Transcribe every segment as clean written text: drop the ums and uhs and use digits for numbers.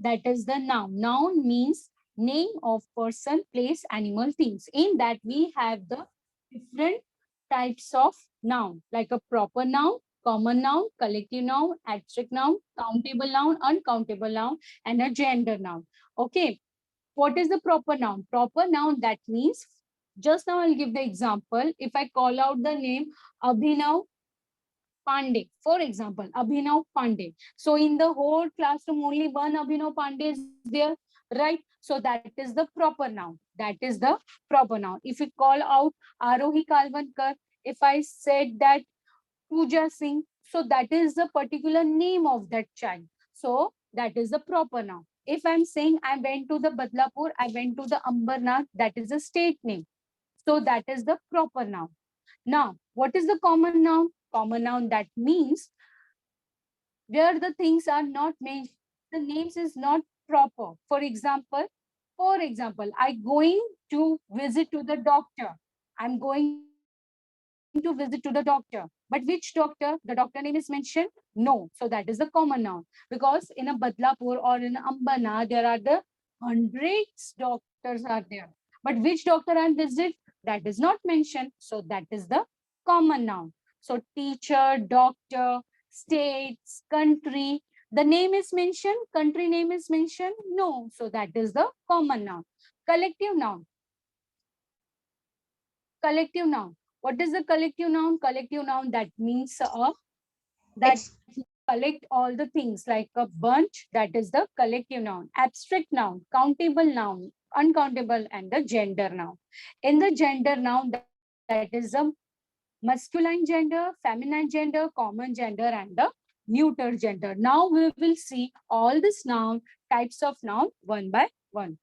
That is the noun. Noun means name of person, place, animal, things. In that we have the different types of noun, like a proper noun, common noun, collective noun, abstract noun, countable noun, uncountable noun, and a gender noun. Okay. What is the proper noun? Proper noun, that means, just now I'll give the example. If I call out the name Abhinav Pandey, for example, Abhinav Pandey. So in the whole classroom, only one Abhinav Pandey is there, right? So that is the proper noun. That is the proper noun. If we call out Arohi Kalvankar, if I said that Pooja Singh, so that is the particular name of that child. So that is the proper noun. If I'm saying I went to the Badlapur, I went to the Ambernath, that is a state name. So that is the proper noun. Now, what is the common noun? Common noun, that means where the things are not mentioned, the names is not proper. For example, I going to visit to the doctor. I'm going to visit to the doctor. But which doctor? The doctor name is mentioned? No. So that is the common noun. Because in a Badlapur or in Ambana, there are the hundreds doctors are there. But which doctor I visit? That is not mentioned. So that is the common noun. So teacher, doctor, states, country. The name is mentioned, country name is mentioned? No. So that is the common noun. Collective noun. Collective noun. What is the collective noun? Collective noun, that means that It's collect all the things like a bunch. That is the collective noun. Abstract noun, countable noun, uncountable, and the gender noun. In the gender noun, that is a masculine gender, feminine gender, common gender, and the neuter gender. Now we will see all these noun types of noun one by one.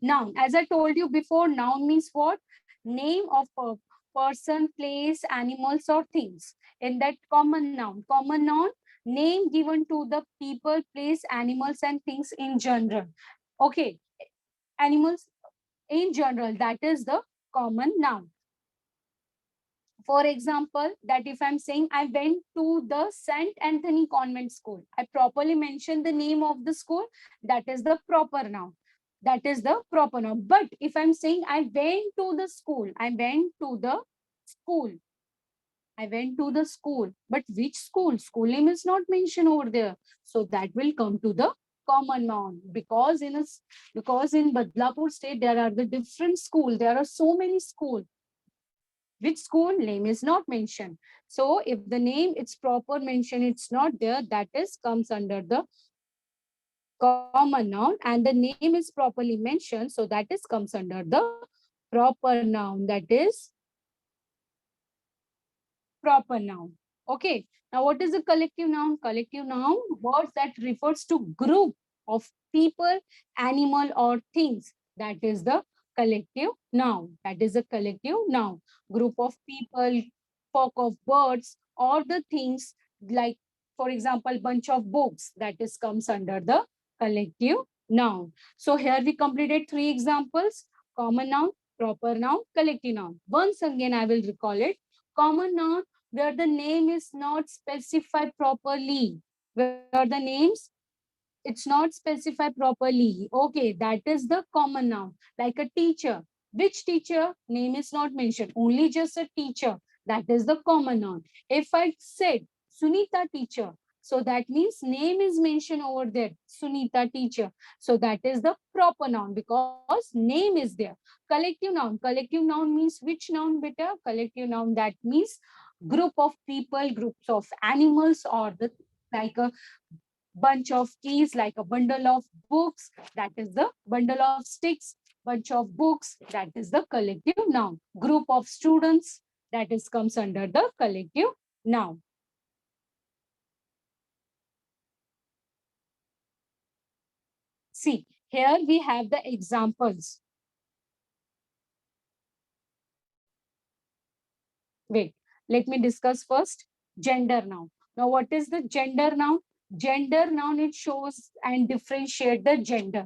Noun, as I told you before, noun means what? Name of a person, place, animals, or things. In that common noun, name given to the people, place, animals, and things in general. Okay, animals in general, that is the common noun. For example, that if I'm saying I went to the St. Anthony Convent School, I properly mention the name of the school, that is the proper noun. That is the proper noun. But if I'm saying I went to the school, I went to the school, I went to the school, but which school? School name is not mentioned over there. So that will come to the common noun, because because in Badlapur state there are the different school. There are so many schools. Which school name is not mentioned. So if the name it's proper mention, it's not there, that is comes under the common noun, and the name is properly mentioned, so that is comes under the proper noun. That is proper noun. Okay. Now what is a collective noun? Collective noun, words that refers to group of people, animal, or things. That is the collective noun. That is a collective noun. Group of people, flock of birds, or the things, like, for example, bunch of books. That is comes under the collective noun. So here we completed three examples: common noun, proper noun, collective noun. Once again, I will recall it. Common noun, where the name is not specified properly, where the names it's not specified properly. Okay, that is the common noun. Like a teacher. Which teacher? Name is not mentioned. Only just a teacher. That is the common noun. If I said Sunita teacher, so that means name is mentioned over there. Sunita teacher. So that is the proper noun because name is there. Collective noun. Collective noun means which noun, beta? Collective noun, that means group of people, groups of animals, or the like a bunch of keys, like a bundle of books, that is the bundle of sticks, bunch of books, that is the collective noun. Group of students, that is comes under the collective noun. See, here we have the examples. Wait, let me discuss first gender noun. Now, what is the gender noun? Gender noun, it shows and differentiate the gender.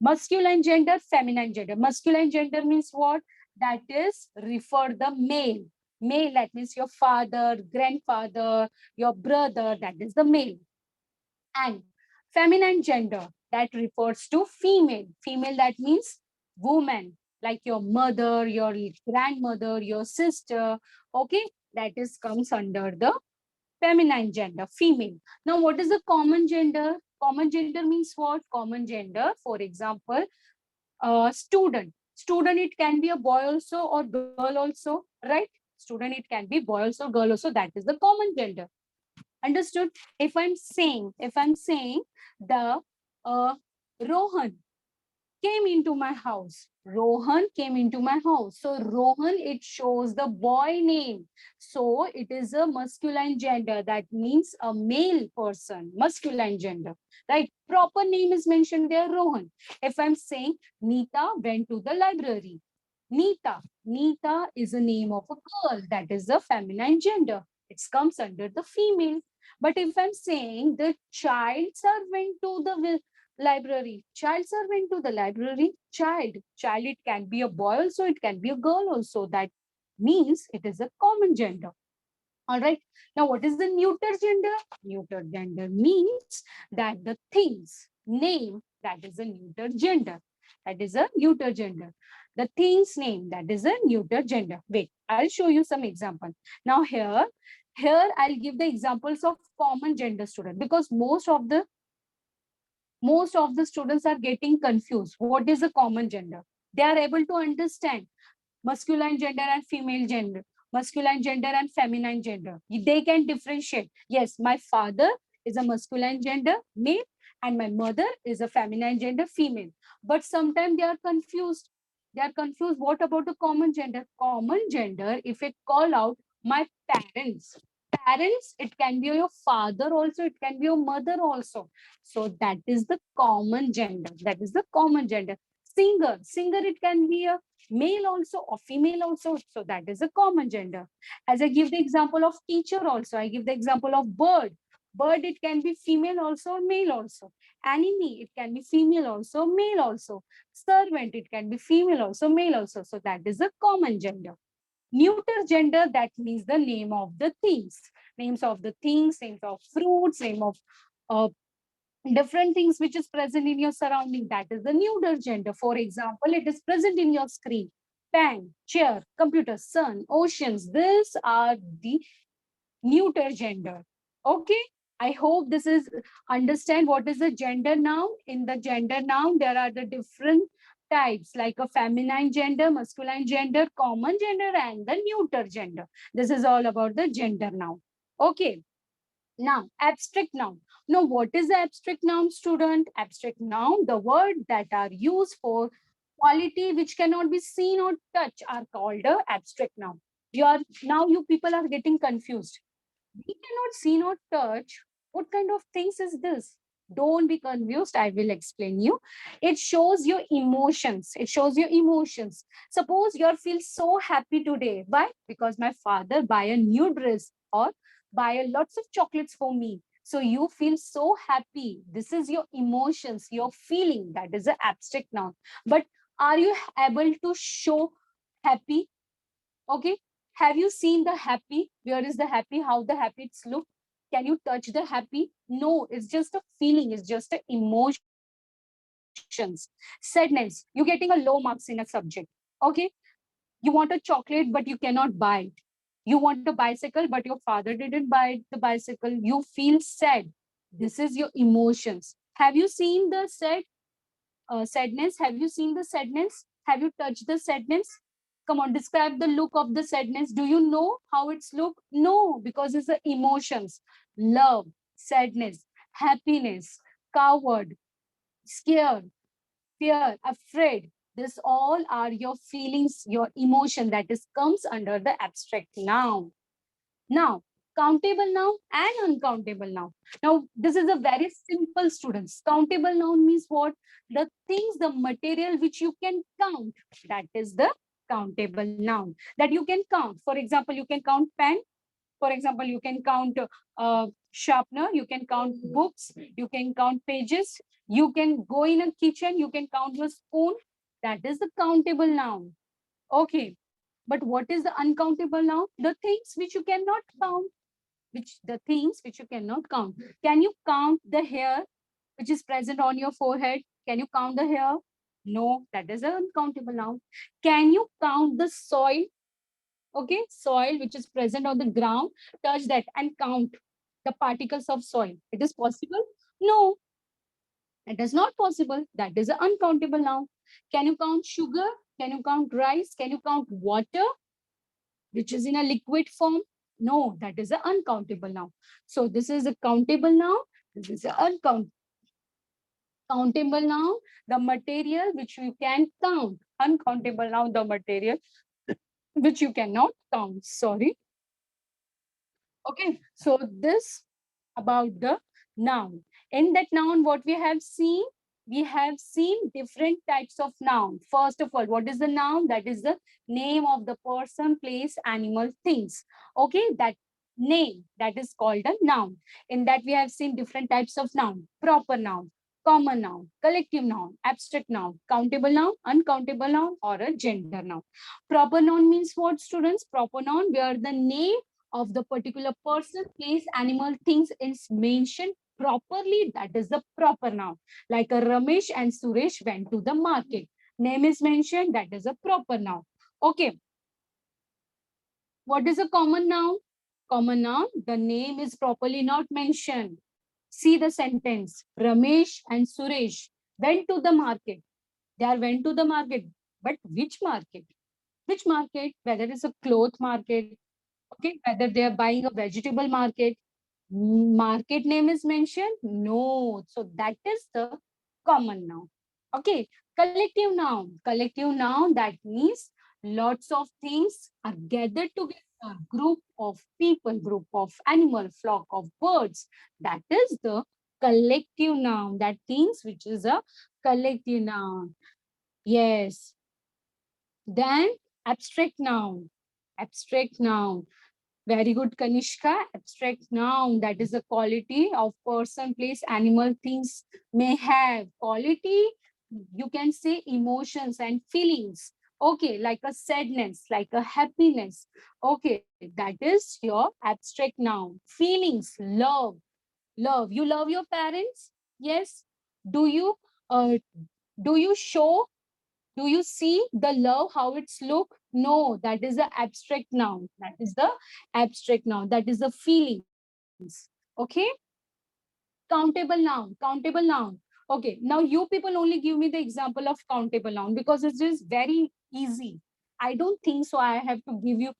Masculine gender, feminine gender. Masculine gender means what? That is refer the male. Male, that means your father, grandfather, your brother, that is the male. And Feminine gender, that refers to female. Female, that means woman, like your mother, your grandmother, your sister. Okay, that is comes under the feminine gender, female. Now, what is the common gender? Common gender means what? Common gender, for example, student. Student, it can be a boy also or girl also, right? Student, it can be boy also, girl also. That is the common gender. Understood? If I'm saying the Rohan came into my house. Rohan came into my house. So Rohan, it shows the boy name. So it is a masculine gender. That means a male person, masculine gender, right? Proper name is mentioned there, Rohan. If I'm saying Neeta went to the library. Neeta. Neeta is a name of a girl. That is the feminine gender. It comes under the female. But if I'm saying the child went to the library, child went to the library, child, it can be a boy also, it can be a girl also. That means it is a common gender. All right. Now, what is the neuter gender? Neuter gender means that the things name, that is a neuter gender. That is a neuter gender. The things name, that is a neuter gender. Wait, I'll show you some example. Now here I'll give the examples of common gender student, because most of the students are getting confused. What is a common gender? They are able to understand masculine gender and female gender, masculine gender and feminine gender. They can differentiate. Yes, my father is a masculine gender, male, and my mother is a feminine gender, female. But sometimes they are confused. They are confused. What about the common gender? Common gender, if it call out my parents, parents, it can be your father also, it can be your mother also. So that is the common gender. That is the common gender. Singer, it can be a male also or female also. So that is a common gender. As I give the example of teacher also, I give the example of bird. Bird, it can be female also or male also. Enemy, it can be female also, male also. Servant, it can be female also, male also. So that is a common gender. Neuter gender, that means the name of the things. Names of the things, names of fruits, name of uh, different things which is present in your surrounding. That is the neuter gender. For example, it is present in your screen. Pen, chair, computer, sun, oceans. These are the neuter gender. Okay. I hope this is understand what is the gender noun. In the gender noun, there are the different types like a feminine gender, masculine gender, common gender, and the neuter gender. This is all about the gender noun. Okay. Now, abstract noun. Now, what is the abstract noun, student? Abstract noun, the word that are used for quality which cannot be seen or touched are called a abstract noun. You people are getting confused. We cannot see nor touch. What kind of things is this? Don't be confused. I will explain you. It shows your emotions. It shows your emotions. Suppose you feel so happy today. Why? Because my father buy a new dress or buy a lots of chocolates for me. So you feel so happy. This is your emotions, your feeling. That is an abstract noun. But are you able to show happy? Okay. Have you seen the happy? Where is the happy? How the happy it's look? Can you touch the happy? No, it's just a feeling. It's just a emotions. Sadness. You getting a low marks in a subject. Okay. You want a chocolate, but you cannot buy it. You want a bicycle, but your father didn't buy the bicycle. You feel sad. This is your emotions. Have you seen the sadness? Have you seen the sadness? Have you touched the sadness? Come on, describe the look of the sadness. Do you know how it's look? No, because it's the emotions. Love, sadness, happiness, coward, scared, fear, afraid. This all are your feelings, your emotion that is comes under the abstract noun. Now, countable noun and uncountable noun. Now, this is a very simple, students. Countable noun means what? The things, the material which you can count. That is the countable noun that you can count. For example, you can count pen. For example, you can count sharpener. You can count books. You can count pages. You can go in a kitchen. You can count your spoon. That is the countable noun. Okay. But what is the uncountable noun? The things which you cannot count, the things which you cannot count. Can you count the hair? which is present on your forehead. Can you count the hair? No, that is an uncountable noun. Can you count the soil? Okay, soil which is present on the ground, touch that and count the particles of soil. It is possible? No, it is not possible. That is an uncountable noun. Can you count sugar? Can you count rice? Can you count water, which is in a liquid form? No, that is an uncountable noun. So this is a countable noun. This is an countable noun, the material which you can count. Uncountable noun, the material which you cannot count. Sorry. Okay, so this about the noun. In that noun, what we have seen? We have seen different types of noun. First of all, what is the noun? That is the name of the person, place, animal, things. Okay, that name, that is called a noun. In that, we have seen different types of noun. Proper noun, common noun, collective noun, abstract noun, countable noun, uncountable noun, or a gender noun. Proper noun means what, students? Proper noun where the name of the particular person, place, animal, things is mentioned properly. That is the proper noun. Like a Ramesh and Suresh went to the market. Name is mentioned. That is a proper noun. Okay. What is a common noun? Common noun, the name is properly not mentioned. See the sentence. Ramesh and Suresh went to the market. They are went to the market. But which market? Which market? Whether it's a cloth market, okay, whether they are buying a vegetable market, market name is mentioned? No. So that is the common noun. Okay. Collective noun. Collective noun, that means lots of things are gathered together. Group of people, group of animal, flock of birds. That is the collective noun. That means which is a collective noun. Yes. Then abstract noun. Abstract noun. Very good, Kanishka. Abstract noun, that is a quality of person, place, animal, things may have. Quality, you can say emotions and feelings. Okay, like a sadness, like a happiness. Okay, that is your abstract noun. Feelings, love, love. You love your parents? Yes. Do you uh, do you show, do you see the love, how it's look? No, that is the abstract noun. That is the abstract noun. That is the feelings. Okay. Countable noun. Countable noun. Okay. Now you people only give me the example of countable noun because it is very easy. I don't think so. I have to give you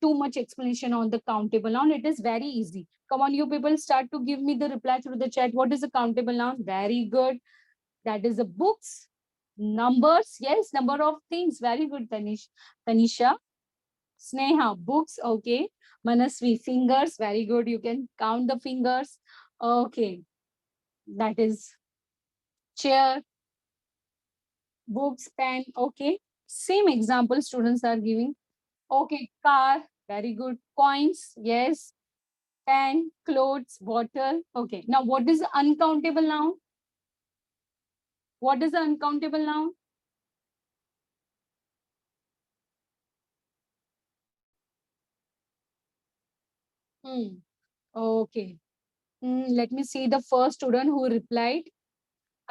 too much explanation on the countable noun. It is very easy. Come on, you people start to give me the reply through the chat. What is a countable noun? Very good. That is the books, numbers. Yes, number of things. Very good, Tanisha. Sneha, books. Okay. Manasvi, fingers. Very good. You can count the fingers. Okay. That is chair, books, pen. Okay. Same example students are giving. Okay. Car. Very good. Coins. Yes. Pen, clothes, bottle. Okay. Now, what is the uncountable noun? What is the uncountable noun? Hmm. Okay. Let me see the first student who replied.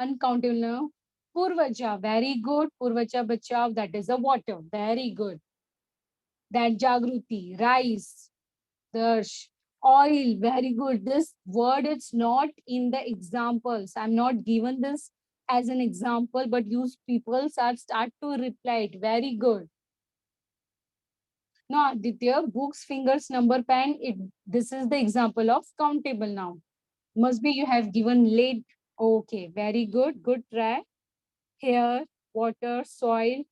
Uncountable now. Purvaja, very good. Purvaja Bachav, that is the water. Very good. That Jagruti, rice, Darsh, oil, very good. This word is not in the examples. I'm not given this as an example, but you people start to reply it. Very good. Now, Aditya, books, fingers, number, pen, this is the example of countable now. Must be you have given late. Okay, very good. Good try. Hair, water, soil.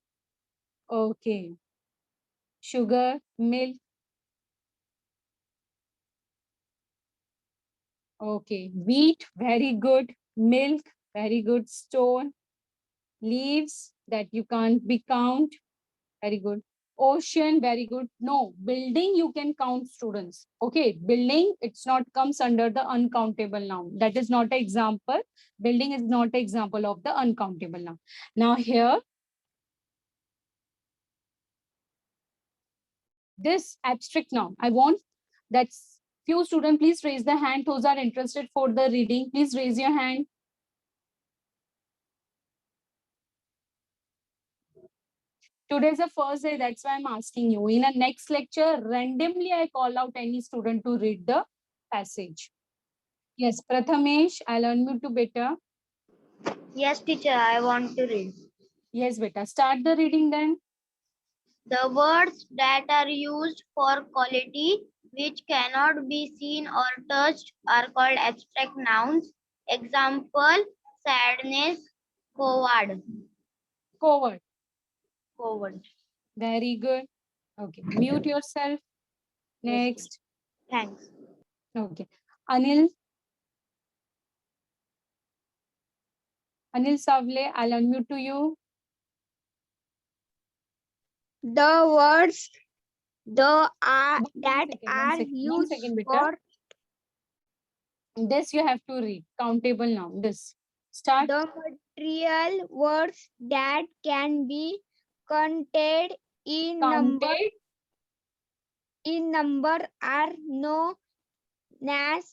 Okay. Sugar, milk. Okay. Wheat, very good. Milk, very good. Stone, leaves that you can't be count. Very good. Ocean, very good. No, building you can count, students. Okay, building, it's not comes under the uncountable noun. That is not an example. Building is not an example of the uncountable noun. Now here, this abstract noun. I want that few students please raise the hand. Those are interested for the reading. Please raise your hand. Today's the first day, that's why I'm asking you. In the next lecture, randomly I call out any student to read the passage. Yes, Prathamesh, I'll unmute to beta. Yes, teacher, I want to read. Yes, beta. Start the reading then. The words that are used for quality which cannot be seen or touched are called abstract nouns. Example, sadness, coward. Forward. Coward. Very good. Okay. Mute yourself. Yes, Next. thanks. Okay. Anil. Anil Savle, I'll unmute to you. The words the are One that second, are One used second, beta. for This you have to read. Countable noun. This. Start. the material words that can be counted Counted. in number are known as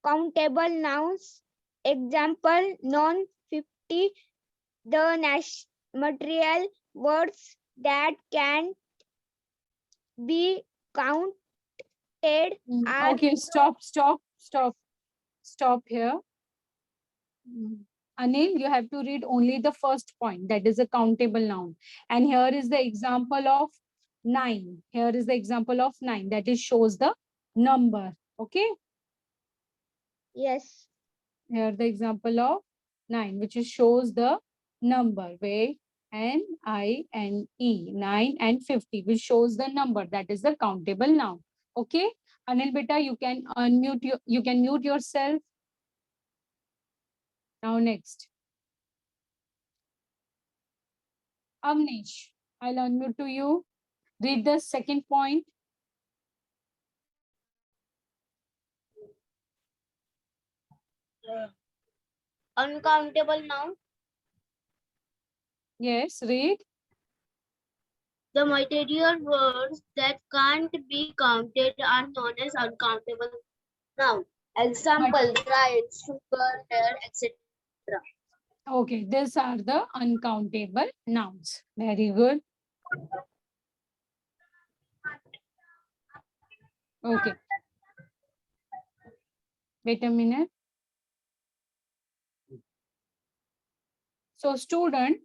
countable nouns. Example non 50. The material words that can be counted are Okay, stop here. Anil, you have to read only the first point, that is a countable noun. And here is the example of 9. Here is the example of 9, that is shows the number. Okay, yes. here the example of 9, which is shows the number, where NINE, 9 and 50, which shows the number, that is the countable noun. Okay, Anil beta, you can unmute you can mute yourself. Now next. Avnish, I'll unmute to you. Read the second point. Uncountable noun. Yes, read. The material words that can't be counted are known as uncountable nouns. Example, rice, sugar, hair, etc. Okay, these are the uncountable nouns. Very good. Okay. Wait a minute. So student,